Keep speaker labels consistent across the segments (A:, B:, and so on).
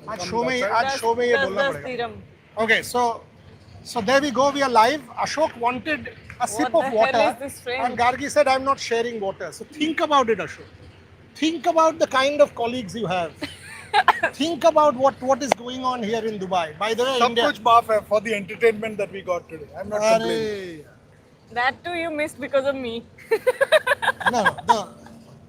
A: आज show में ये बोलना पड़ेगा.
B: theorem.
A: Okay, so there we go. We are live. Ashok wanted a sip
B: What
A: of
B: the hell
A: water,
B: is this frame?
A: and Gargi said, "I'm not sharing water." So think about it, Ashok. Think about the kind of colleagues you have. Think about what is going on here in Dubai. By the way,
C: सब
A: India.
C: कुछ माफ है for the entertainment that we got today. I'm not complaining.
A: Arey.
B: That too you missed because of me.
A: No.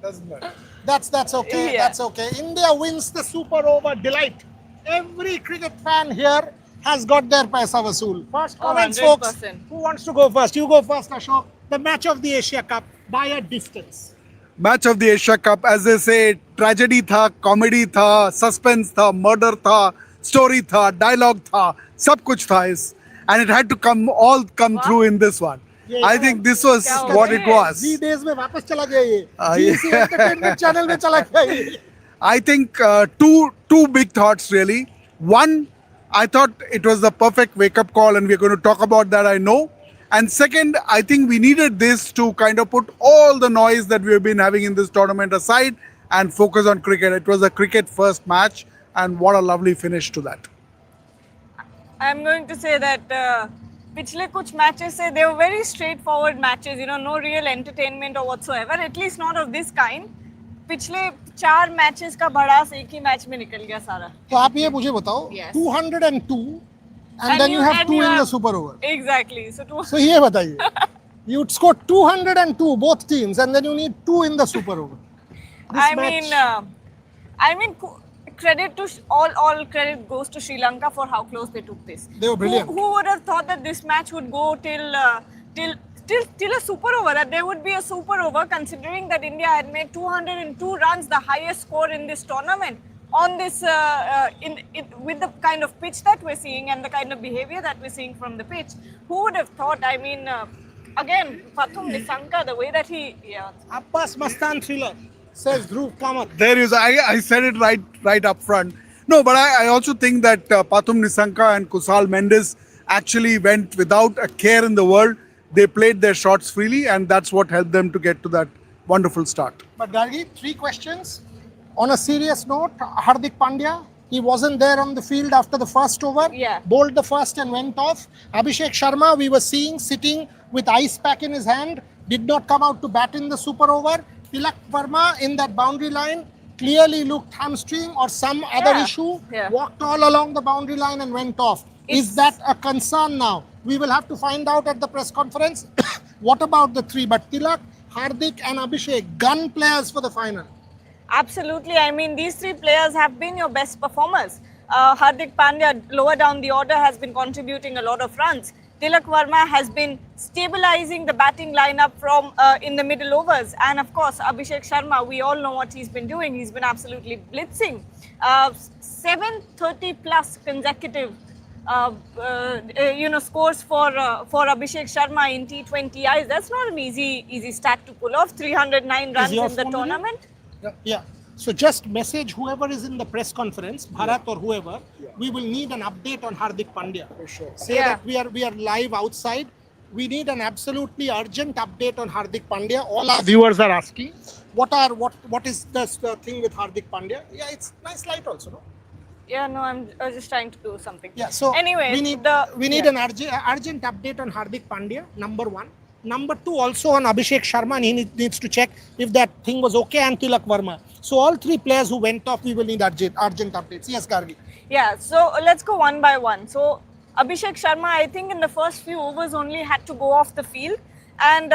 C: Doesn't matter.
A: That's okay.
B: Yeah.
A: That's okay. India wins the super over. Delight. Every cricket fan here has got their paisa vasool. First comments, folks.
B: 100%.
A: Who wants to go first? You go first, Ashok. The match of the Asia Cup by a distance.
C: Match of the Asia Cup, as they say, tragedy था, comedy था, suspense था, murder था, story था, dialogue था, सब कुछ था इस, and it had to come through in this one.
A: Yeah,
C: I think this was
B: क्या हो
C: what
B: गया
C: it
B: ये?
C: was.
A: Z days में वापस चला गया ये.
C: yeah.
A: GC Entertainment Channel में चला गया ये.
C: I think two big thoughts really. One, I thought it was the perfect wake-up call, and we're going to talk about that, I know. And second, I think we needed this to kind of put all the noise that we've been having in this tournament aside and focus on cricket. It was a cricket-first match, and what a lovely finish to that.
B: I'm going to say that पिछले कुछ matches से they were very straightforward matches, no real entertainment or whatsoever, at least not of this kind. पिछले 4 matches का भड़ास एक ही match में निकल गया सारा.
A: तो आप ये मुझे बताओ.
B: Yes.
A: 202 and then you have 2 in the super over.
B: Exactly.
A: So ये बताइए. You scored 202 both teams, and then you need 2 in the super over.
B: I mean, credit to all credit goes to Sri Lanka for how close they took this.
A: They were brilliant.
B: Who would have thought that this match would go till a super over? That there would be a super over, considering that India had made 202 runs, the highest score in this tournament. On this, with the kind of pitch that we're seeing and the kind of behavior that we're seeing from the pitch, who would have thought? I mean, again, Pathum Nisanka, the way that he,
A: Abbas Mastan thriller, says Dhruv Kamath.
C: There is, I said it right up front. No, but I also think that Pathum Nisanka and Kusal Mendes actually went without a care in the world. They played their shots freely, and that's what helped them to get to that wonderful start.
A: But Gargi, 3 questions. On a serious note, Hardik Pandya, he wasn't there on the field after the first over.
B: Yeah.
A: Bowled the first and went off. Abhishek Sharma, we were seeing sitting with ice pack in his hand, did not come out to bat in the super over. Tilak Verma in that boundary line clearly looked hamstring or some other issue.
B: Yeah.
A: Walked all along the boundary line and went off. Is that a concern now? We will have to find out at the press conference. What about the 3? But Tilak, Hardik and Abhishek, gun players for the final.
B: Absolutely. I mean, these 3 players have been your best performers. Hardik Pandya, lower down the order, has been contributing a lot of runs. Tilak Verma has been stabilizing the batting lineup from in the middle overs. And of course, Abhishek Sharma, we all know what he's been doing. He's been absolutely blitzing. 730 plus consecutive scores for Abhishek Sharma in T20Is. That's not an easy stat to pull off. 309 runs in the tournament.
A: Yeah. So just message whoever is in the press conference, Bharat or whoever, we will need an update on Hardik Pandya. For sure. Say that we are live outside. We need an absolutely urgent update on Hardik Pandya. All our viewers are asking, what is the thing with Hardik Pandya? Yeah, it's nice light also, no?
B: Yeah, no, I was just trying to do something.
A: Yeah, so
B: anyway,
A: we need an urgent update on Hardik Pandya, number 1. Number 2, also on Abhishek Sharma, and he needs to check if that thing was okay, and Tilak Verma. So all 3 players who went off, we will need urgent updates. Yes, Gargi.
B: Yeah, so let's go one by one. So Abhishek Sharma, I think in the first few overs only had to go off the field. And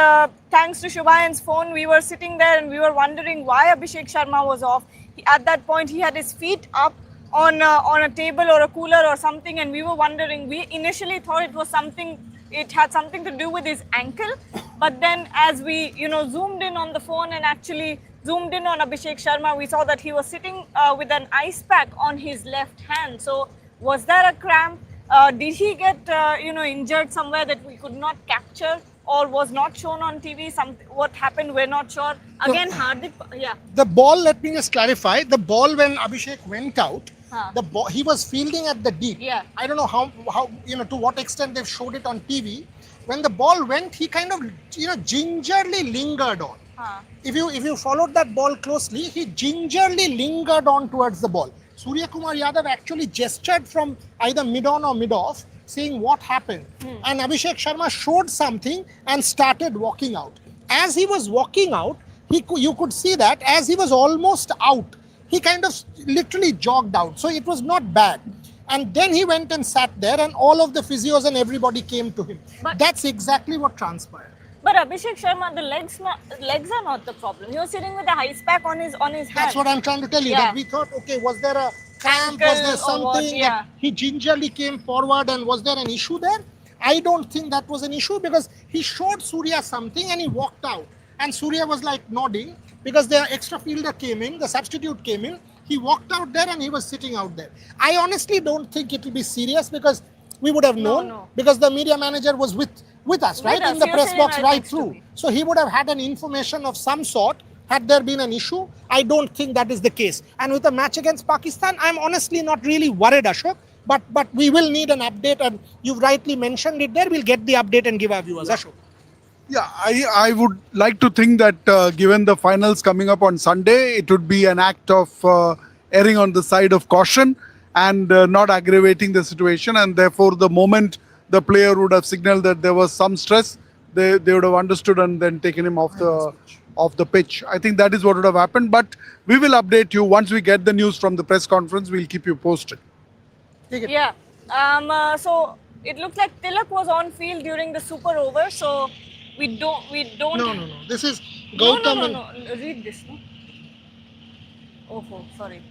B: thanks to Shubhayan's phone, we were sitting there and we were wondering why Abhishek Sharma was off. At that point, he had his feet up on a table or a cooler or something, and we were wondering. We initially thought it had something to do with his ankle, but then as we zoomed in on the phone and actually zoomed in on Abhishek Sharma, we saw that he was sitting with an ice pack on his left hand. So was there a cramp? Did he get injured somewhere that we could not capture, or was not shown on TV? What happened, we're not sure. Again, Hardik,
A: The ball, let me just clarify. The ball, when Abhishek went out, the ball, he was fielding at the deep.
B: Yeah.
A: I don't know how to what extent they've showed it on TV. When the ball went, he kind of gingerly lingered on. If you followed that ball closely, he gingerly lingered on towards the ball. Surya Kumar Yadav actually gestured from either mid-on or mid-off, saying what happened. And Abhishek Sharma showed something and started walking out. As he was walking out, you could see that as he was almost out, he kind of literally jogged out. So it was not bad. And then he went and sat there, and all of the physios and everybody came to him.
B: But-
A: That's exactly what transpired.
B: But Abhishek Sharma, the legs are not the problem. He was sitting with a ice pack on his hand.
A: That's what I'm trying to tell you.
B: Yeah.
A: That we thought, okay, was there a cramp?
B: Ankle
A: Was there
B: or
A: something
B: what? Yeah.
A: that he gingerly came forward, and was there an issue there? I don't think that was an issue, because he showed Surya something and he walked out. And Surya was like nodding, because the extra fielder came in, the substitute came in. He walked out there and he was sitting out there. I honestly don't think it will be serious, because we would have known,
B: no.
A: because the media manager was with us, right,
B: us.
A: in the
B: He was
A: press
B: sitting
A: box
B: right
A: right
B: next to
A: through.
B: me.
A: So he would have had an information of some sort had there been an issue. I don't think that is the case. And with the match against Pakistan, I'm honestly not really worried, Ashok. But we will need an update, and you've rightly mentioned it there. We'll get the update and give our viewers, Ashok.
C: Yeah, I would like to think that given the finals coming up on Sunday, it would be an act of erring on the side of caution and not aggravating the situation. And therefore, the moment the player would have signaled that there was some stress, they would have understood and then taken him off the pitch. I think that is what would have happened. But we will update you once we get the news from the press conference. We'll keep you posted.
A: Take it.
B: Yeah. So it looked like Tilak was on field during the super over. So we don't.
A: No. This is
B: No,
A: Gautam.
B: no. Read this. No. Oh, sorry.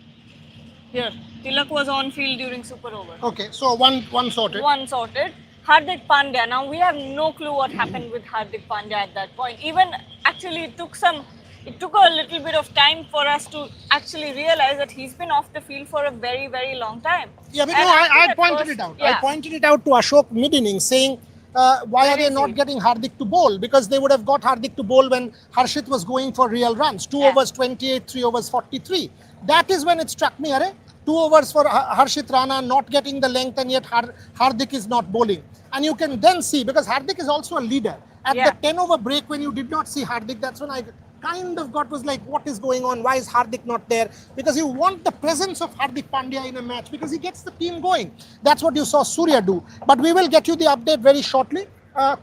B: Here, Tilak was on field during super over.
A: Okay, so one sorted.
B: One sorted. Hardik Pandya. Now we have no clue what happened with Hardik Pandya at that point. Even actually, it took a little bit of time for us to actually realize that he's been off the field for a very, very long time.
A: Yeah, but
B: And
A: no,
B: actually
A: I
B: at
A: pointed
B: first-
A: it out.
B: Yeah.
A: I pointed it out to Ashok mid-innings, saying, why are
B: Where
A: they
B: is
A: not
B: he?
A: getting Hardik to bowl? Because they would have got Hardik to bowl when Harshit was going for real runs. 2
B: Yeah.
A: overs 28, 3 overs 43. That is when it struck me, Are, 2 overs for Harshit Rana, not getting the length, and yet Hardik is not bowling. And you can then see, because Hardik is also a leader. At
B: Yeah.
A: the 10 over break, when you did not see Hardik, that's when I kind of was like, what is going on? Why is Hardik not there? Because you want the presence of Hardik Pandya in a match, because he gets the team going. That's what you saw Surya do. But we will get you the update very shortly.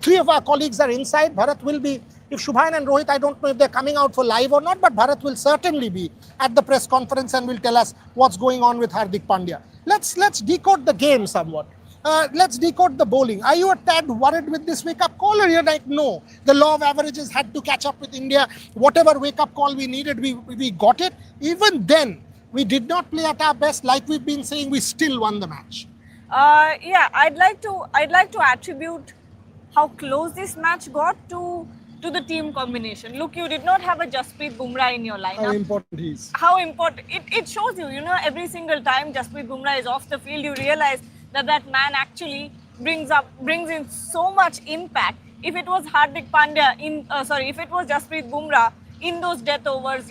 A: 3 of our colleagues are inside. Bharat will be, if Shubhayan and Rohit, I don't know if they're coming out for live or not, but Bharat will certainly be at the press conference and will tell us what's going on with Hardik Pandya. Let's decode the game somewhat. Let's decode the bowling. Are you a tad worried with this wake-up call, or you're like, no, the law of averages had to catch up with India. Whatever wake-up call we needed, we got it. Even then, we did not play at our best. Like we've been saying, we still won the match.
B: Yeah, I'd like to attribute how close this match got to the team combination. Look, you did not have a Jasprit Bumrah in your lineup.
A: important he is.
B: How important it shows you, every single time Jasprit Bumrah is off the field, you realize that man actually brings in so much impact. If it was Hardik Pandya if it was Jasprit Bumrah in those death overs,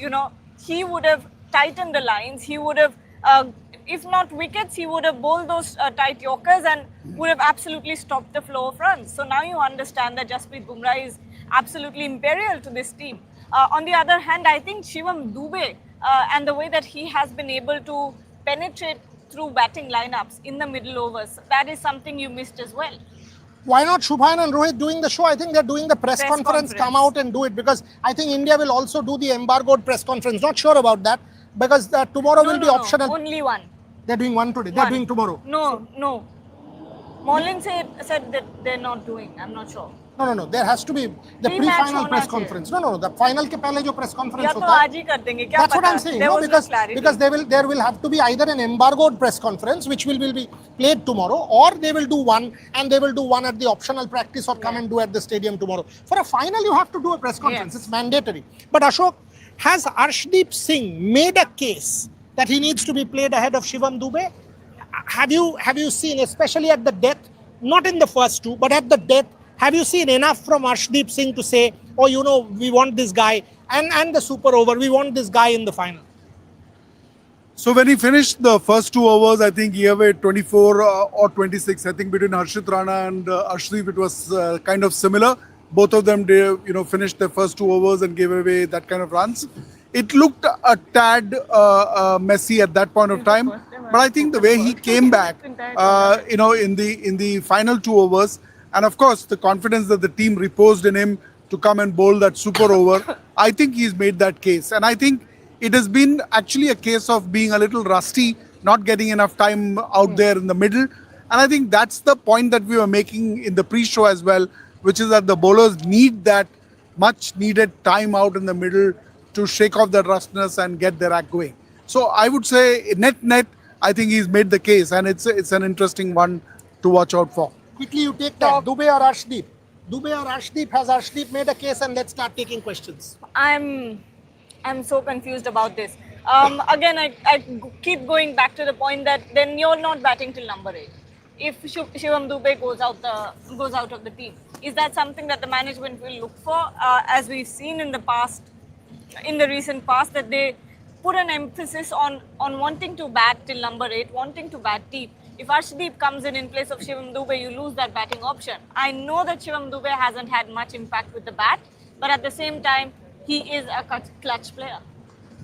B: he would have tightened the lines. He would have, if not wickets, he would have bowled those tight Yorkers and would have absolutely stopped the flow of runs. So now you understand that Jasprit Bumrah is absolutely imperial to this team. On the other hand, I think Shivam Dube and the way that he has been able to penetrate through batting lineups in the middle overs, that is something you missed as well.
A: Why not Shubhayan and Rohit doing the show? I think they're doing the press conference. Come out and do it, because I think India will also do the embargoed press conference. Not sure about that, because tomorrow will be optional.
B: Only one.
A: They're doing one today. They're doing tomorrow.
B: No. Mollin said that they're not doing. I'm not sure.
A: No. There has to be the
B: Pre-match
A: pre-final
B: hona
A: press
B: chahiye.
A: conference. No. The final के पहले जो press conference
B: या तो
A: होता है.
B: आज ही कर देंगे, क्या
A: That's what
B: पता?
A: I'm saying.
B: There
A: No,
B: was
A: because
B: clarity.
A: there will have to be either an embargoed press conference, which will be played tomorrow, or they will do one, and they will do one at the optional practice, or come and do at the stadium tomorrow. For a final, you have to do a press conference.
B: Yes.
A: It's mandatory. But Ashok, has Arshdeep Singh made a case that he needs to be played ahead of Shivam Dube? Have you seen, especially at the death, not in the first two, but at the death, have you seen enough from Arshdeep Singh to say, oh, we want this guy, and the super over, we want this guy in the final?
C: So when he finished the first 2 overs, I think he had 24 or 26. I think between Harshit Rana and Arshdeep, it was kind of similar. Both of them, finished their first 2 overs and gave away that kind of runs. It looked a tad messy at that point of time. But I think the way he came back, in the final 2 overs, and of course the confidence that the team reposed in him to come and bowl that super over, I think he's made that case. And I think it has been actually a case of being a little rusty, not getting enough time out there in the middle. And I think that's the point that we were making in the pre-show as well, which is that the bowlers need that much needed time out in the middle to shake off that rustiness and get their act going. So I would say net, I think he's made the case, and it's an interesting one to watch out for.
A: Quickly, you take that. Dubey or Arshdeep? Dubey or Arshdeep? Has Arshdeep made a case? And let's start taking questions.
B: I'm so confused about this. Again, I keep going back to the point that then you're not batting till number 8. If Shivam Dube goes out of the team, is that something that the management will look for? As we've seen in the recent past, that they put an emphasis on wanting to bat till number 8, wanting to bat deep. If Arshdeep comes in place of Shivam Dube, you lose that batting option. I know that Shivam Dube hasn't had much impact with the bat, but at the same time, he is a clutch player.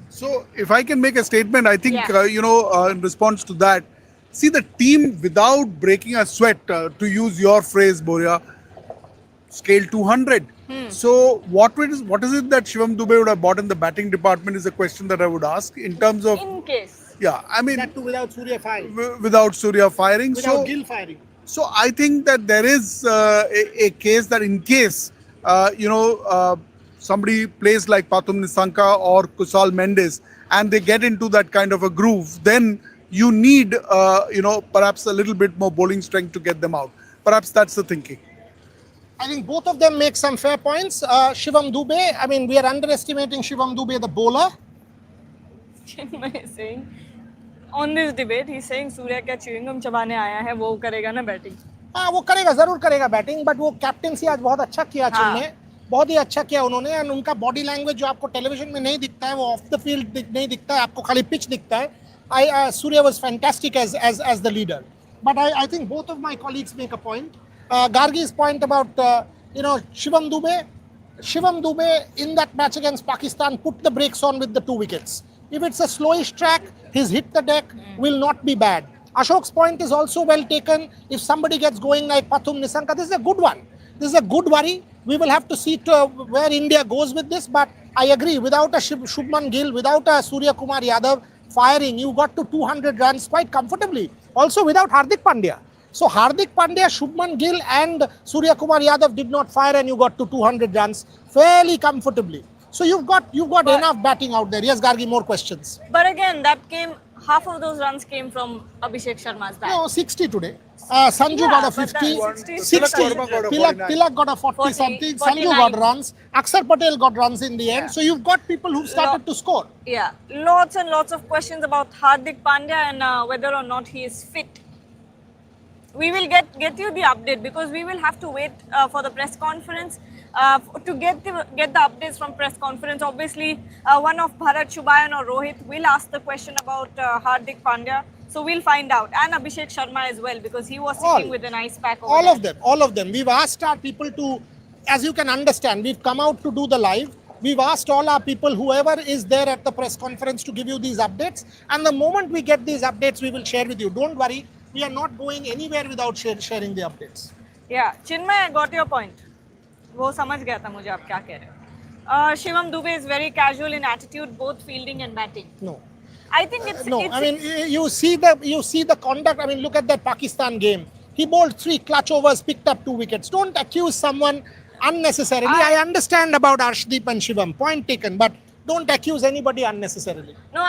C: So if I can make a statement, I think, in response to that, see the team without breaking a sweat, to use your phrase, Boria, scale 200. So what is it that Shivam Dube would have bought in the batting department is a question that I would ask in terms of...
B: In case.
C: Yeah, I mean...
A: That too without Surya firing.
C: Without Surya firing.
A: Without Gill firing.
C: So I think that there is a case that in case, somebody plays like Pathum Nissanka or Kusal Mendes and they get into that kind of a groove, then you need, perhaps a little bit more bowling strength to get them out. Perhaps that's the thinking.
A: I think both of them make some fair points. Shivam Dube, I mean, we are underestimating Shivam Dube, the bowler.
B: Chinmay is saying, on this debate, he's saying Surya क्या chewing gum चबाने आया है, वो करेगा ना batting.
A: हाँ, वो करेगा, जरूर करेगा बैटिंग, बट वो कैप्टेंसी आज बहुत अच्छा किया चिन्मय, बहुत ही अच्छा किया उन्होंने, एंड उनका बॉडी लैंग्वेज जो आपको टेलीविजन में नहीं दिखता है, वो ऑफ द फील्ड नहीं दिखता है, आपको खाली पिच दिखता है. Surya was fantastic as the leader, but I think both of my colleagues make a point. Gargi's point about Shivam Dube in that match against Pakistan put the brakes on with the 2 wickets. If it's a slowish track, his hit the deck will not be bad. Ashok's point is also well taken. If somebody gets going like Pathum Nissanka, this is a good one. This is a good worry. We will have to see where India goes with this. But I agree, without a Shubman Gill, without a Surya Kumar Yadav firing, you got to 200 runs quite comfortably. Also without Hardik Pandya. So Hardik Pandya, Shubman Gill and Surya Kumar Yadav did not fire and you got to 200 runs fairly comfortably. So you've got enough batting out there. Yes, Gargi, more questions.
B: But again, half of those runs came from Abhishek Sharma's bat.
A: No, 60 today. Sanju got a 50, 60. Tilak got a 40 something.
B: 49.
A: Sanju got runs. Akshar Patel got runs in the end. So you've got people who've started to score.
B: Yeah, lots and lots of questions about Hardik Pandya and whether or not he is fit. We will get you the update because we will have to wait for the press conference to get the updates from press conference. Obviously, one of Bharat, Shubayan or Rohit will ask the question about Hardik Pandya. So we'll find out. And Abhishek Sharma as well because he was sitting with an ice pack over
A: All of them. We've asked our people to, as you can understand, we've come out to do the live. We've asked all our people, whoever is there at the press conference, to give you these updates. And the moment we get these updates, we will share with you. Don't worry. We are not going anywhere without sharing the updates.
B: Yeah, Chinmay, I got your point. वो समझ गया था मुझे आप क्या कह रहे हैं. Shivam Dube is very casual in attitude, both fielding and batting.
A: No.
B: I think it's...
A: I mean, you see the conduct. I mean, look at that Pakistan game. He bowled 3 clutch overs, picked up 2 wickets. Don't accuse someone unnecessarily. I understand about Arshdeep and Shivam. Point taken. But don't accuse anybody unnecessarily.
B: No,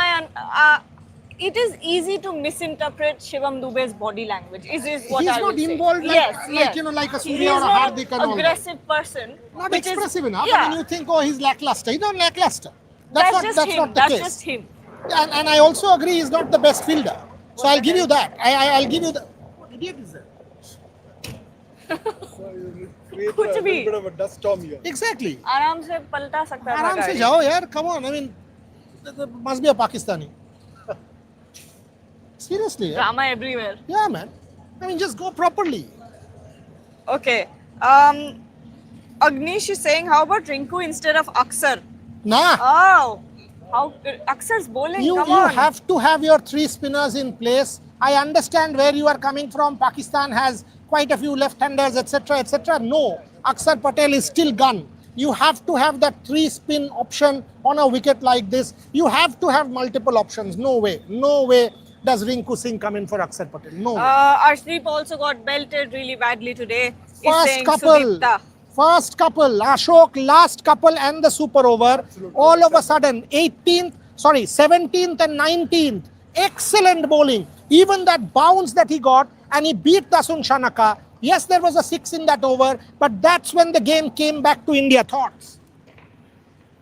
B: it is easy to misinterpret Shivam Dube's body language. Is what
A: He's
B: I would
A: not
B: say.
A: involved like a Surya or a Hardik and all that.
B: He's not aggressive person.
A: Not expressive enough.
B: Yeah.
A: I mean, you think, oh, he's lackluster. He's not lackluster.
B: That's
A: not
B: just
A: the
B: him.
A: case.
B: That's just him.
A: And I also agree he's not the best fielder. So I'll give you that. I'll give you the... What idiot is that?
B: कुछ भी.
C: A bit of a dust storm here.
A: Exactly.
B: आराम से पलटा सकता है
A: आराम से जाओ यार. Come on. I mean, there must be a Pakistani. Seriously. Yeah?
B: Drama everywhere.
A: Yeah, man. I mean, just go properly.
B: Okay. Agnish is saying, how about Rinku instead of Aksar?
A: Nah.
B: Oh. How Aksar's bowling?
A: You
B: Come on.
A: have to have your three spinners in place. I understand where you are coming from. Pakistan has quite a few left-handers, etc., etc. No, Aksar Patel is still gun. You have to have that three spin option on a wicket like this. You have to have multiple options. No way does Rinku Singh come in for Aksar Patel. No way.
B: Arshdeep also got belted really badly today. He's
A: First
B: saying
A: couple,
B: Sudipta.
A: Ashok, last couple and the super over. All of a sudden, 17th and 19th, excellent bowling. Even that bounce that he got, and he beat Dasun Shanaka. Yes, there was a 6 in that over, but that's when the game came back to India. Thoughts?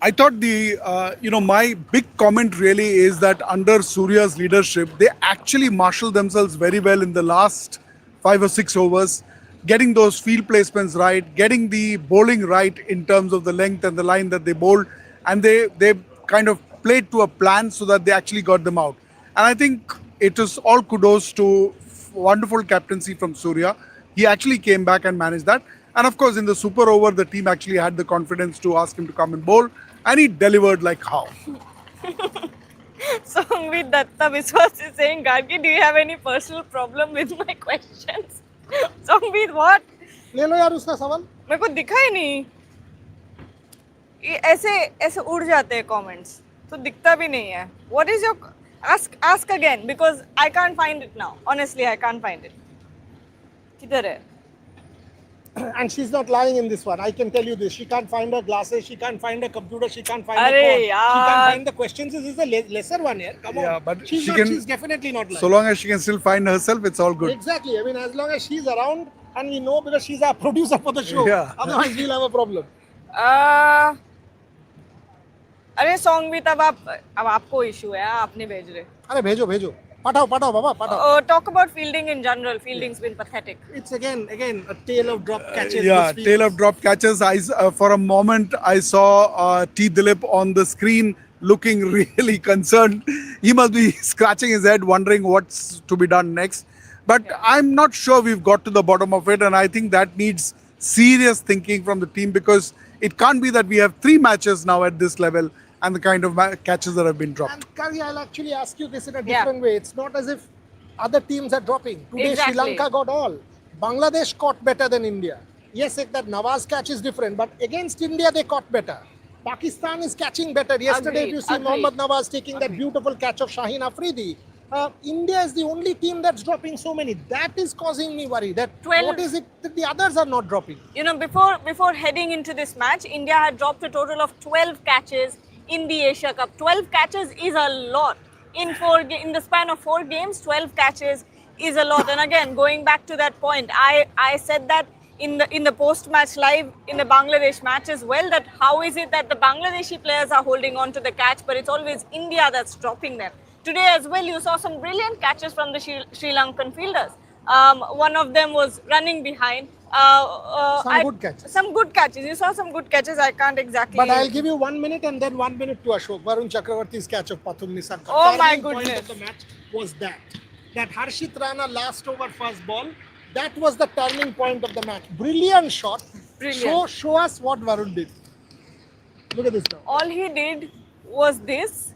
C: I thought my big comment really is that under Surya's leadership, they actually marshaled themselves very well in the last 5 or 6 overs, getting those field placements right, getting the bowling right in terms of the length and the line that they bowled, and they kind of played to a plan so that they actually got them out. And I think it was all kudos to wonderful captaincy from Surya. He actually came back and managed that. And of course, in the super over, the team actually had the confidence to ask him to come and bowl. And he delivered like how?
B: Songvit Datta Biswas is saying, Gargi, do you have any personal problem with my questions? Songvit, what?
A: ले लो यार उसका सवाल.
B: मेरे को दिखा ही नहीं. ये ऐसे उड़ जाते हैं comments. तो दिखता भी नहीं है. What is your ask again because I can't find it now. Honestly, I can't find it. किधर है?
A: And she's not lying in this one. I can tell you this. She can't find her glasses. She can't find her computer. She can't find her
B: Arey
A: phone. She
B: yaar.
A: can't find the questions. This is the lesser one here. Come on.
C: Yeah, but
A: she's definitely not lying.
C: So long as she can still find herself, it's all good.
A: Exactly. I mean, as long as she's around and we know because she's our producer for the show.
C: Yeah.
A: Otherwise, we'll have a problem.
B: अरे Songvit अब आपको issue है. आप नहीं भेज रहे.
A: अरे भेजो. पठाओ बाबा पठाओ.
B: Talk about fielding in general. Fielding's been pathetic.
A: It's again a tale of drop catches.
C: Yeah,
A: this
C: tail
A: field.
C: of drop catches. For a moment, I saw T. Dilip on the screen looking really concerned. He must be scratching his head, wondering what's to be done next. But I'm not sure we've got to the bottom of it. And I think that needs serious thinking from the team because it can't be that we have 3 matches now at this level and the kind of catches that have been dropped.
A: And Kari, I'll actually ask you this in a different way. It's not as if other teams are dropping. Today,
B: Exactly.
A: Sri Lanka got all. Bangladesh caught better than India. Yes, that Nawaz catch is different, but against India, they caught better. Pakistan is catching better. Yesterday, if you see Mohammad Nawaz taking that beautiful catch of Shaheen Afridi, India is the only team that's dropping so many. That is causing me worry. That
B: 12
A: what is it that the others are not dropping?
B: You know, before heading into this match, India had dropped a total of 12 catches in the Asia Cup. 12 catches is a lot. In the span of 4 games, 12 catches is a lot. And again, going back to that point, I said that in the post-match live in the Bangladesh match as well, that how is it that the Bangladeshi players are holding on to the catch, but it's always India that's dropping them. Today as well, you saw some brilliant catches from the Sri Lankan fielders. One of them was running behind.
A: Good catches.
B: Some good catches. You saw some good catches. I can't exactly.
A: But I'll give you 1 minute and then 1 minute to Ashok. Varun Chakravarti's catch of Pathum Nisar.
B: Oh my
A: Turning point
B: goodness.
A: of the match was that Harshit Rana last over first ball. That was the turning point of the match. Brilliant shot.
B: Brilliant.
A: Show us what Varun did. Look at this now.
B: All he did was this,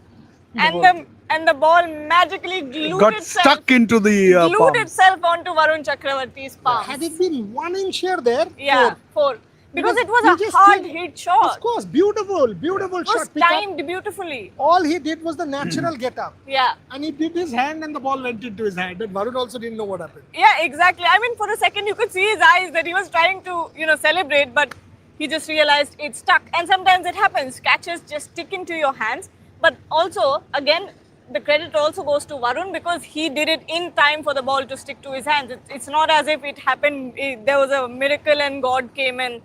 A: The
B: and the ball magically glued
C: Got
B: itself.
C: stuck into the
B: Glued
C: palm.
B: itself onto Varun Chakravarti's palm.
A: Had it been 1 inch here there?
B: Yeah, 4. Because it was
A: he
B: a
A: just
B: hard
A: came-
B: hit shot.
A: Of course, beautiful
B: It was
A: shot. Pick up.
B: timed beautifully.
A: All he did was the natural get up.
B: Yeah.
A: And he did his hand and the ball went into his hand. And Varun also didn't know what happened.
B: Yeah, exactly. I mean, for a second, you could see his eyes that he was trying to, celebrate, but he just realized it stuck. And sometimes it happens. Catches just stick into your hands. But also, again, the credit also goes to Varun because he did it in time for the ball to stick to his hands. It's not as if it happened, there was a miracle and God came and,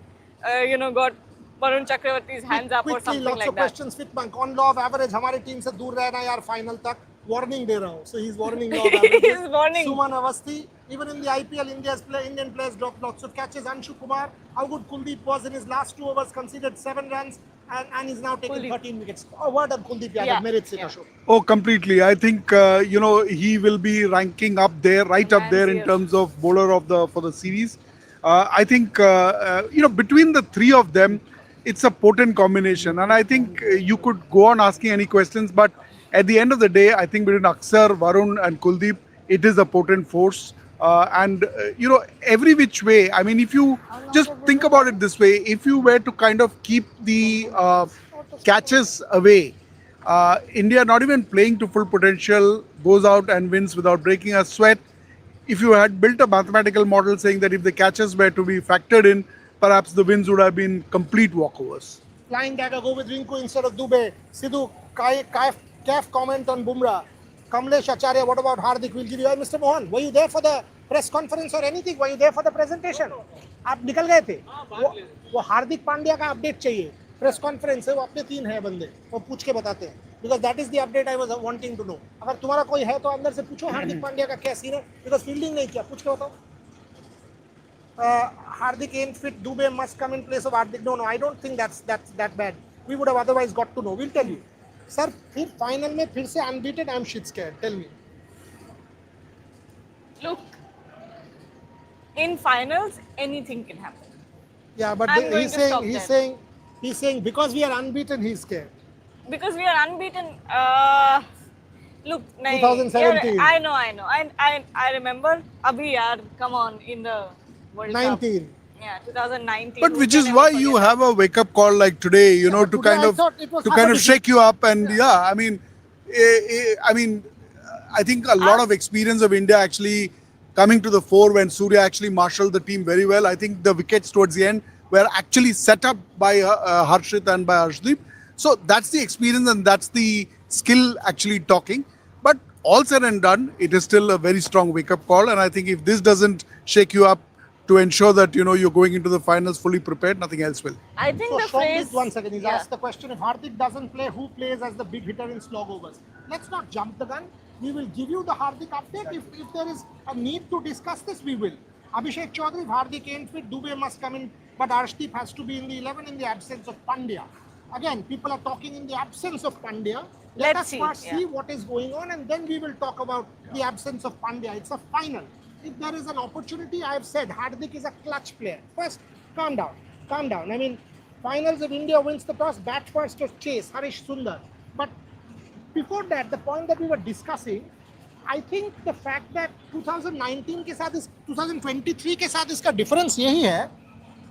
B: got Varun Chakravarti's hands up or
A: Quickly,
B: something
A: lots
B: like
A: of
B: that.
A: questions. Fit bank on law of average. हमारी team से दूर रहना यार final तक. Warning दे रहा हूँ. So he's warning law of averages.
B: He's warning.
A: Suman Avasthi. Even in the IPL, Indian players dropped lots of catches. Anshu Kumar, how good Kuldeep was in his last 2 overs, conceded 7 runs and he's now taking
B: Kuldeep.
A: 13 wickets. A word on Kuldeep Yadav,
B: Yeah,
A: merits it,
B: yeah.
A: Ashok.
C: Oh, completely. I think he will be ranking up there, right up there in
B: Here.
C: terms of bowler for the series. I think between the 3 of them, it's a potent combination. And I think you could go on asking any questions, but at the end of the day, I think between Aksar, Varun, and Kuldeep, it is a potent force. Every which way, I mean, if you just think about it this way, if you were to kind of keep the catches away, India not even playing to full potential goes out and wins without breaking a sweat. If you had built a mathematical model saying that if the catches were to be factored in, perhaps the wins would have been complete walkovers.
A: Flying dagger, go with Rinku instead of Dubey. Sidhu, Kaif comment on Bumrah. Kamlesh Acharya, what about Hardik? We'll give you. Mr. Mohan, were you there for the press conference or anything? Were you there for the presentation? आप निकल गए थे वो हार्दिक पांड्या का update चाहिए press conference है वो अपने 3 है बंदे वो पूछ के बताते हैं because that is the update I was wanting to know अगर तुम्हारा कोई है तो अंदर से पूछो हार्दिक पांड्या का क्या सीन है बिकॉज फील्डिंग नहीं किया पूछ के बताओ Hardik ain't fit. Dubey must come in place of Hardik. No, I don't think that's that bad. We would have otherwise got to know. We'll tell you. Sir, फिर final में फिर से unbeaten. I'm shit scared. Tell me.
B: Look, in finals, anything can happen.
A: Yeah, but he's saying because we are unbeaten, he's scared.
B: Because we are unbeaten. Look,
A: 2017.
B: I know. I remember. Abhi yaar, come on, in the World
A: 19.
B: Cup. Yeah, 2019.
C: But which is why you have a wake-up call like today, to
A: today
C: kind
A: I
C: of
A: thought it was
C: to
A: half
C: kind
A: a
C: of
A: digit.
C: shake you up. And I think a lot of experience of India actually coming to the fore when Surya actually marshaled the team very well. I think the wickets towards the end were actually set up by Harshit and by Harshdeep. So that's the experience and that's the skill actually talking. But all said and done, it is still a very strong wake-up call. And I think if this doesn't shake you up to ensure that you're going into the finals fully prepared, nothing else will.
B: I think
A: So
B: the
A: Shomit,
B: phrase.
A: one second, he's asked the question, if Hardik doesn't play, who plays as the big hitter in slog overs? Let's not jump the gun. We will give you the Hardik update. If there is a need to discuss this, we will. Abhishek Chaudhary, if Hardik ain't fit, Dubey must come in, but Arshdeep has to be in the 11 in the absence of Pandya. Again, people are talking in the absence of Pandya. Let us first see what is going on and then we will talk about the absence of Pandya. It's a final. If there is an opportunity, I have said Hardik is a clutch player. First, calm down. I mean, finals if India wins the toss, bat first or chase, Harish Sundar. But before that, the point that we were discussing, I think the fact that 2019 के साथ 2023 के साथ इसका difference यही है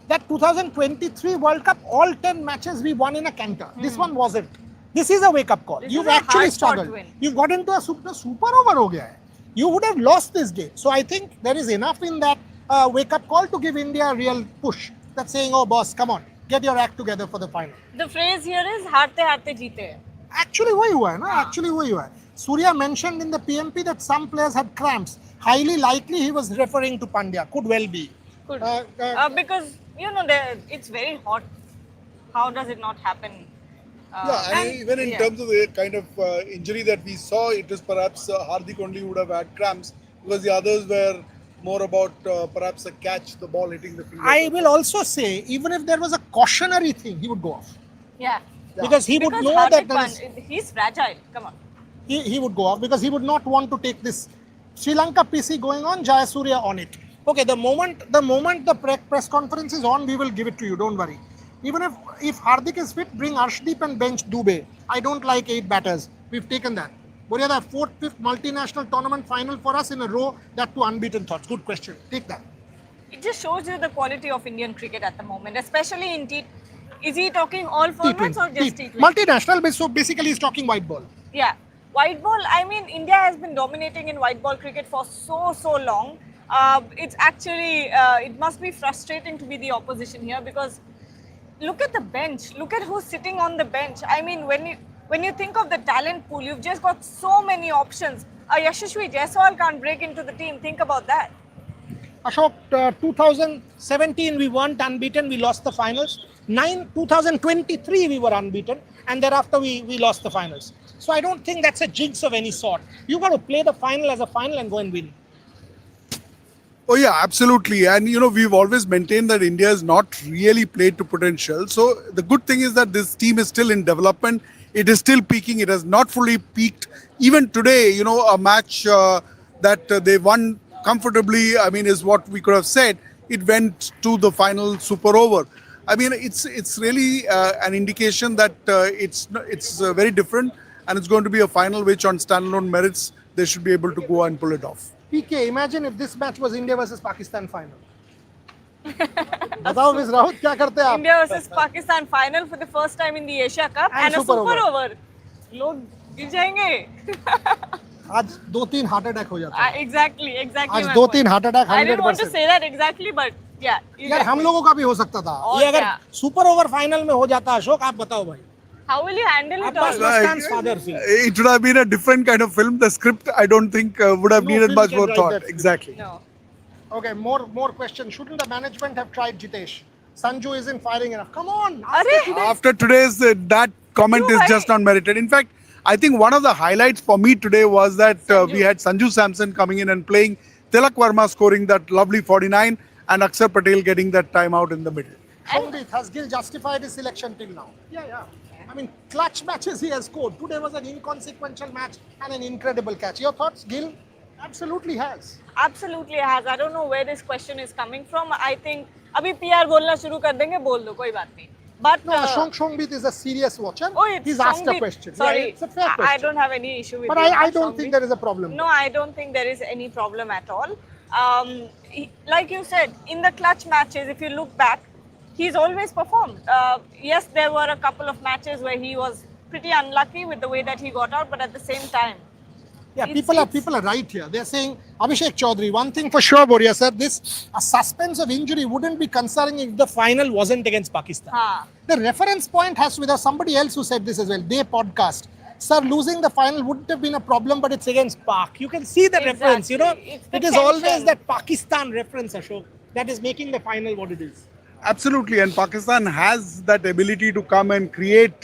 A: that 2023 World Cup, all 10 matches we won in a canter. This one wasn't. This is a wake-up call.
B: This
A: You've
B: is a
A: actually
B: hard-fought
A: struggled.
B: win.
A: You've got into a super over हो गया है. You would have lost this game. So I think there is enough in that wake-up call to give India a real push. That's saying, oh boss, come on, get your act together for the final.
B: The phrase here is हारते हारते जीते.
A: Actually वही हुआ है ना? Actually वही हुआ है. Surya mentioned in the PMP that some players had cramps. Highly likely he was referring to Pandya. Could well be.
B: Could. Because it's very hot. How does it not happen?
C: Even in terms of the kind of injury that we saw, it is perhaps Hardik only would have had cramps because the others were more about perhaps a catch, the ball hitting the finger.
A: I will also say, even if there was a cautionary thing, he would go off.
B: Yeah.
A: Because he would know
B: Hardik
A: that
B: he's fragile. Come on.
A: he would go off because he would not want to take this Sri Lanka PC going on, Jayasuriya on it. Okay, the moment the press conference is on, we will give it to you. Don't worry. Even if Hardik is fit, bring Arshdeep and bench Dubey. I don't like 8 batters. We've taken that. Boria, the 4th, 5th multinational tournament final for us in a row. That two unbeaten thoughts. Good question. Take that.
B: It just shows you the quality of Indian cricket at the moment, especially in T. Is he talking all formats or just T20?
A: Multinational, so basically he's talking white ball.
B: Yeah. White ball, I mean, India has been dominating in white ball cricket for so long. It's actually, it must be frustrating to be the opposition here because look at the bench. Look at who's sitting on the bench. I mean, when you think of the talent pool, you've just got so many options. Yashasvi Jaiswal can't break into the team. Think about that.
A: Ashok, 2017 we weren't unbeaten. We lost the finals. 2023 we were unbeaten. And thereafter we lost the finals. So I don't think that's a jinx of any sort. You got to play the final as a final and go and win.
C: Oh yeah, absolutely. And we've always maintained that India has not really played to potential. So the good thing is that this team is still in development. It is still peaking. It has not fully peaked. Even today, a match that they won comfortably, is what we could have said. It went to the final super over. I mean, it's really an indication that it's very different, and it's going to be a final which, on standalone merits, they should be able to go and pull it off.
A: PK, imagine if this match was India versus Pakistan final. बताओ miss Rahul क्या करते आप?
B: India versus Pakistan final for the first time in the Asia Cup and a super over. लोग गिर जाएंगे.
A: आज 2-3 heart attack हो जाता है.
B: Exactly.
A: आज 2-3 heart attack 100%.
B: I didn't want to say that exactly, but yeah.
A: यार हम लोगों का भी हो सकता था. ये अगर सुपर ओवर फाइनल में हो जाता अशोक, आप बताओ भाई.
B: How will you handle it all?
C: It would have been a different kind of film. The script, I don't think, would have needed much more thought. Exactly.
B: No.
A: Okay, more questions. Shouldn't the management have tried Jitesh? Sanju isn't firing enough. Come on.
C: After today's, that comment is just not merited. In fact, I think one of the highlights for me today was that we had Sanju Samson coming in and playing, Tilak Verma scoring that lovely 49, and Akshar Patel getting that timeout in the middle.
A: Shongdeep, has Gill justified his selection till now? Yeah. I mean, clutch matches he has scored. Today was an inconsequential match and an incredible catch. Your thoughts, Gill? Absolutely has.
B: Absolutely has. I don't know where this question is coming from. I think अभी PR बोलना शुरू कर देंगे, बोल दो, कोई बात नहीं. But
A: no, Shongdeep is a serious watcher.
B: Oh,
A: he's asked a question.
B: Sorry,
A: yeah, it's a fair question.
B: I don't have any issue with
A: but
B: it.
A: But I don't think there is a problem.
B: No, I don't think there is any problem at all. Like you said, in the clutch matches, if you look back, he's always performed. Yes, there were a couple of matches where he was pretty unlucky with the way that he got out, but at the same time,
A: yeah, people are right here. They're saying, Abhishek Chaudhary, one thing for sure, Boria sir, a suspense of injury wouldn't be concerning if the final wasn't against Pakistan. The reference point has to be, there's somebody else who said this as well, they podcast. Sir, losing the final wouldn't have been a problem, but it's against Pak. You can see the reference, you know. It is always that Pakistan reference, Ashok, that is making the final what it is.
C: Absolutely, and Pakistan has that ability to come and create,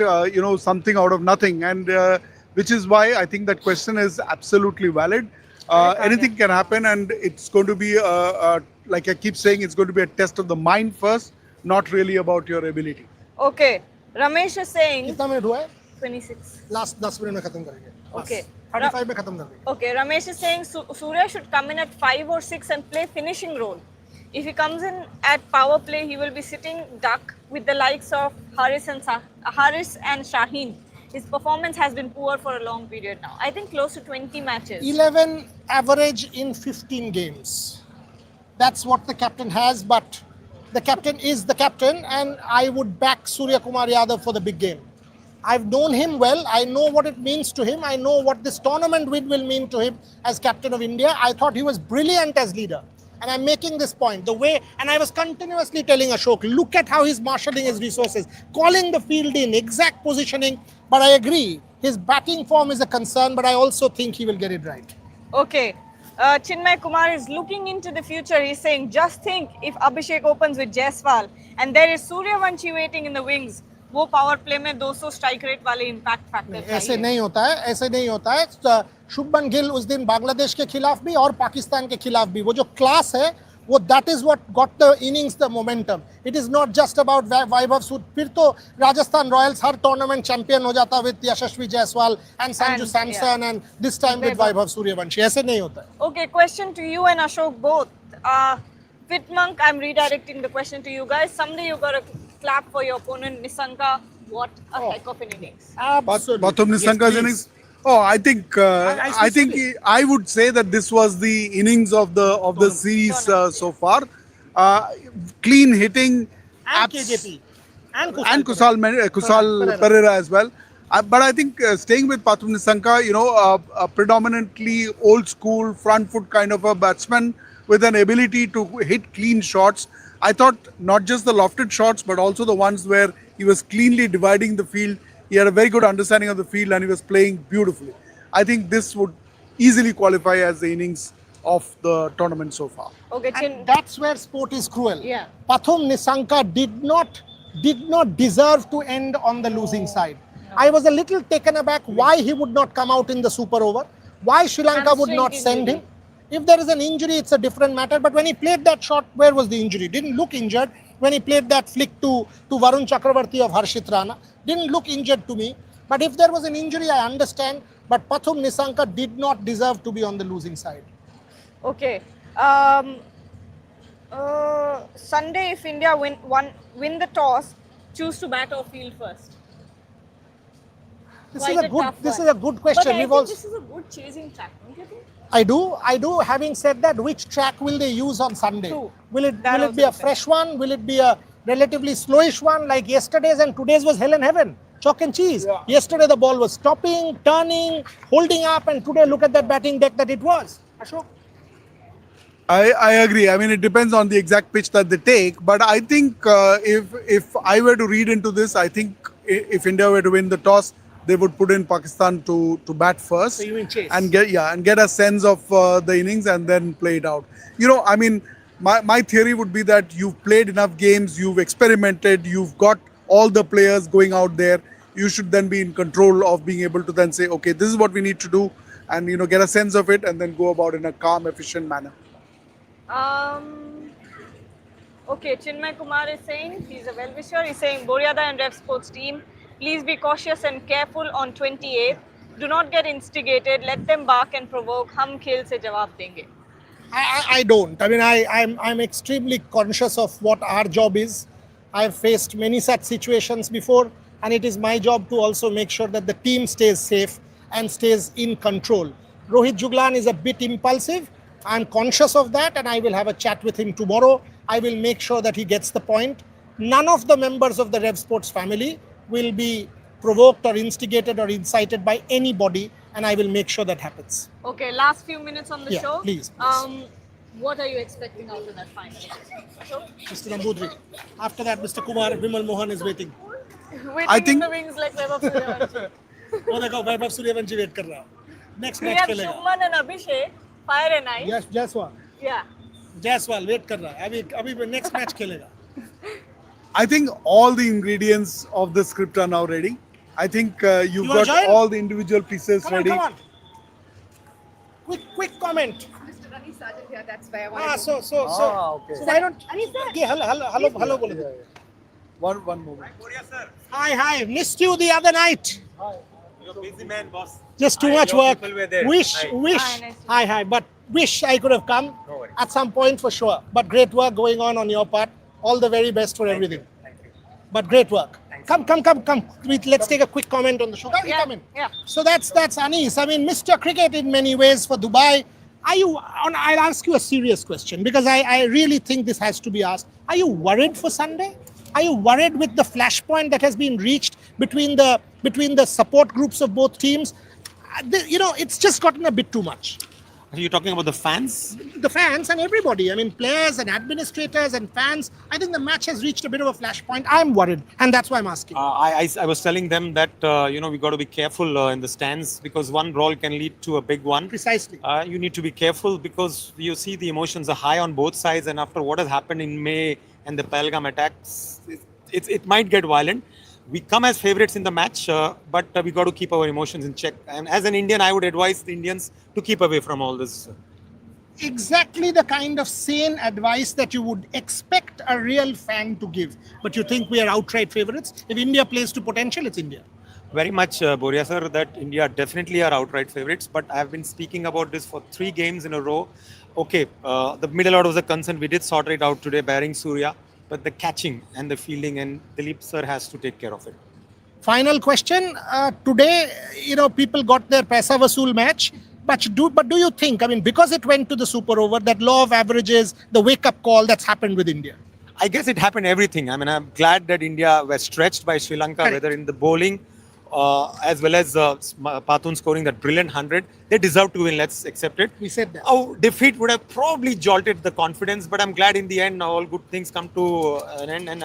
C: something out of nothing, and which is why I think that question is absolutely valid. Anything can happen, and it's going to be, like I keep saying, it's going to be a test of the mind first, not really about your ability.
B: Okay, Ramesh is saying.
A: कितना minute हुआ है?
B: 26.
A: Last 10 minute में खत्म करेंगे.
B: Okay.
A: 35 में खत्म कर देंगे.
B: Okay, Ramesh is saying Surya should come in at 5 or 6 and play finishing role. If he comes in at power play, he will be sitting duck with the likes of Haris and Shaheen. His performance has been poor for a long period now. I think close to 20 matches.
A: 11 average in 15 games. That's what the captain has, but the captain is the captain, and I would back Surya Kumar Yadav for the big game. I've known him well. I know what it means to him. I know what this tournament win will mean to him as captain of India. I thought he was brilliant as leader. And I'm making this point, the way, and I was continuously telling Ashok, look at how he's marshalling his resources, calling the field in, exact positioning. But I agree, his batting form is a concern, but I also think he will get it right.
B: Okay. Chinmay Kumar is looking into the future. He's saying, just think if Abhishek opens with Jaiswal and there is Suryavanshi waiting in the wings, वो power play में 200 strike rate वाले impact factor
A: ऐसे नहीं होता है. शुभमन गिल उस दिन बांग्लादेश के खिलाफ भी और पाकिस्तान के खिलाफ भी वो जो क्लास है वो that is what got the innings the momentum. It is not just about Vaibhav Sud. फिर तो राजस्थान रॉयल्स हर टूर्नामेंट चैंपियन हो जाता with Yashasvi Jaiswal and Sanju Samson and this time with Vaibhav Suryavanshi. ऐसे नहीं होता है.
B: Okay, question to you and Ashok both. Fitmonk, I'm redirecting the question to you guys. Someday you got to clap for your opponent Nissanka. What a heck of an innings.
A: Absolutely.
C: Batum Nissanka's innings. Oh, I think I would say that this was the innings of the series so far. Clean hitting,
A: and KJP
C: and Kusal Pereira as well. But I think staying with Batum Nissanka, a predominantly old school front foot kind of a batsman with an ability to hit clean shots. I thought not just the lofted shots, but also the ones where he was cleanly dividing the field. He had a very good understanding of the field and he was playing beautifully. I think this would easily qualify as the innings of the tournament so far.
B: Okay,
A: and that's where sport is cruel.
B: Yeah.
A: Batum Nissanka did not deserve to end on the losing side. No. I was a little taken aback why he would not come out in the super over, why Sri Lanka would not send him. If there is an injury, it's a different matter. But when he played that shot, where was the injury? Didn't look injured. When he played that flick to Varun Chakravarti of Harshit Rana, didn't look injured to me. But if there was an injury, I understand. But Batum Nissanka did not deserve to be on the losing side.
B: Okay. Sunday, if India win the toss, choose to bat or field first.
A: This
B: Quite
A: is a good.
B: tough
A: This
B: one.
A: is a good question.
B: But I
A: We've
B: think
A: also.
B: this is a good chasing track, don't you think?
A: I do. I do. Having said that, which track will they use on Sunday?
B: True.
A: Will it
B: That
A: will it
B: also
A: be a
B: depends.
A: fresh one? Will it be a relatively slowish one like yesterday's? And today's was hell and heaven, chalk and cheese.
C: Yeah.
A: Yesterday the ball was stopping, turning, holding up, and today look at that batting deck that it was. Ashok.
C: I agree. I mean, it depends on the exact pitch that they take. But I think if I were to read into this, I think if India were to win the toss, they would put in Pakistan to bat first
A: So you mean chase?
C: and get a sense of the innings and then play it out. You know, I mean, my theory would be that you've played enough games, you've experimented, you've got all the players going out there. You should then be in control of being able to then say, okay, this is what we need to do, and get a sense of it, and then go about in a calm, efficient manner.
B: Okay, Chinmay Kumar is saying, he's a well-wisher, he's saying, Boryada and Rev Sports team, please be cautious and careful on 28th. Do not get instigated, let them bark and provoke. Hum khel se jawab denge.
A: I don't. I mean, I'm extremely conscious of what our job is. I've faced many such situations before, and it is my job to also make sure that the team stays safe and stays in control. Rohit Juglan is a bit impulsive. I'm conscious of that, and I will have a chat with him tomorrow. I will make sure that he gets the point. None of the members of the Rev Sports family will be provoked or instigated or incited by anybody, and I will make sure that happens.
B: Okay, last few minutes on the
A: Yeah,
B: show.
A: please.
B: What are you expecting out of that final?
A: Mr. Nambudri. After that, Mr. Kumar Vimal Mohan is waiting.
B: Waiting
C: I
B: in
C: think-
B: the wings like Vaibhav Suryavanshi.
A: वो देखो Vaibhav Suryavanshi wait कर रहा है next
B: We
A: match
B: have
A: खेलेगा
B: Shubman and Abhishek, fire and ice.
A: Yes Jaiswal
B: Yeah.
A: Jaiswal wait कर रहा है अभी नेक्स्ट मैच खेलेगा
C: I think all the ingredients of the script are now ready. I think you've
A: You wanna
C: got
A: join?
C: all the individual pieces ready.
A: come on quick comment
D: Mr. Rani started here, that's why I
A: ah
D: wanted
A: so
C: okay.
A: so why don't
D: Rani sir.
A: okay hello बोलो दो.
C: One moment.
A: Hi missed you the other night
E: You're a busy man, boss.
A: just too
E: Hi,
A: much
E: your
A: work
E: people were there.
A: wish
E: Hi.
B: Hi, nice to
A: hi but wish I could have come
E: No worries.
A: at some point for sure but great work going on your part all the very best for everything
E: Thank you.
A: but great work
E: Thanks.
A: come let's take a quick comment on the show
B: Yeah,
A: come in
B: yeah.
A: So that's Anis. I mean, Mr. Cricket in many ways for Dubai. I'll ask you a serious question because I really think this has to be asked. Are you worried for Sunday? Are you worried with the flashpoint that has been reached between the support groups of both teams? It's just gotten a bit too much.
E: Are you talking about the fans?
A: The fans and everybody. I mean, players and administrators and fans. I think the match has reached a bit of a flashpoint. I'm worried, and that's why I'm asking.
E: I was telling them that we got to be careful in the stands because one brawl can lead to a big one.
A: Precisely.
E: You need to be careful because you see the emotions are high on both sides, and after what has happened in May and the Pahalgam attacks, it might get violent. We come as favorites in the match, but we got to keep our emotions in check. And as an Indian, I would advise the Indians to keep away from all this.
A: Exactly the kind of sane advice that you would expect a real fan to give. But you think we are outright favorites? If India plays to potential, it's India.
E: Very much, Boria sir, that India definitely are outright favorites. But I have been speaking about this for 3 games in a row. Okay, the middle order was a concern. We did sort it out today, barring Surya. But the catching and the fielding, and Dilip sir has to take care of it.
A: Final question. Today, people got their Paisa Vasool match. But do you think, I mean, because it went to the super over, that law of averages, the wake-up call that's happened with India?
E: I guess it happened everything. I mean, I'm glad that India was stretched by Sri Lanka,
A: Correct.
E: whether in the bowling as well as Pathun scoring that brilliant 100. They deserve to win. Let's accept it.
A: We said that.
E: Our defeat would have probably jolted the confidence, but I'm glad in the end all good things come to an end, and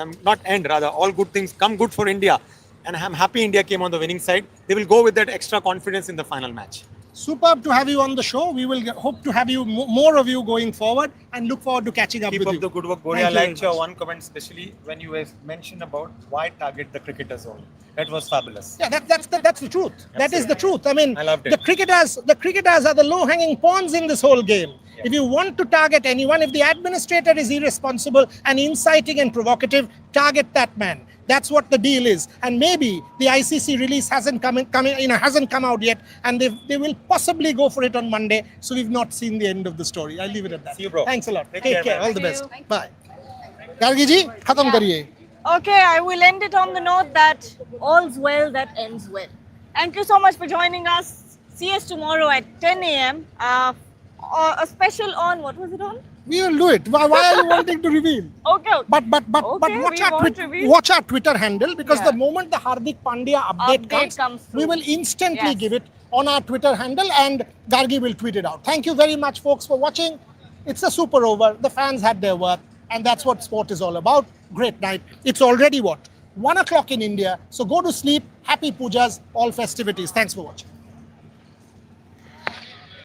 E: all good things come good for India. And I'm happy India came on the winning side. They will go with that extra confidence in the final match.
A: Superb to have you on the show. We will hope to have you more of you going forward and look forward to catching up
E: Keep
A: with
E: up
A: you.
E: the good work,
A: Thank
E: Boria. I
A: you very
E: liked your
A: much.
E: one comment, especially when you have mentioned about why target the cricketers only. That was fabulous.
A: Yeah, that's the truth. That is the truth. I mean,
E: I loved it.
A: the cricketers are the low-hanging pawns in this whole game. If you want to target anyone, if the administrator is irresponsible and inciting and provocative, target that man. That's what the deal is. And maybe the ICC release hasn't come out yet, and they will possibly go for it on Monday. So we've not seen the end of the story. I'll leave it at that.
E: See you, bro.
A: Thanks a lot.
E: Take
A: Take
E: care,
A: care.
E: man.
A: All the
B: Thank
A: best.
B: you.
A: Bye. Gargi ji, khatam kariye.
B: Okay, I will end it on the note that all's well that ends well. Thank you so much for joining us. See us tomorrow at 10 a.m. A special on, what was it on?
A: We will do it. Why are you wanting to reveal?
B: Okay.
A: But
B: Okay,
A: watch our Twitter handle, because
B: Yeah.
A: the moment the Hardik Pandya update comes
B: through.
A: we will instantly
B: Yes.
A: give it on our Twitter handle, and Gargi will tweet it out. Thank you very much, folks, for watching. It's a super over. The fans had their work, and that's what sport is all about. Great night. It's already what? 1 o'clock in India. So go to sleep. Happy pujas, all festivities. Thanks for watching.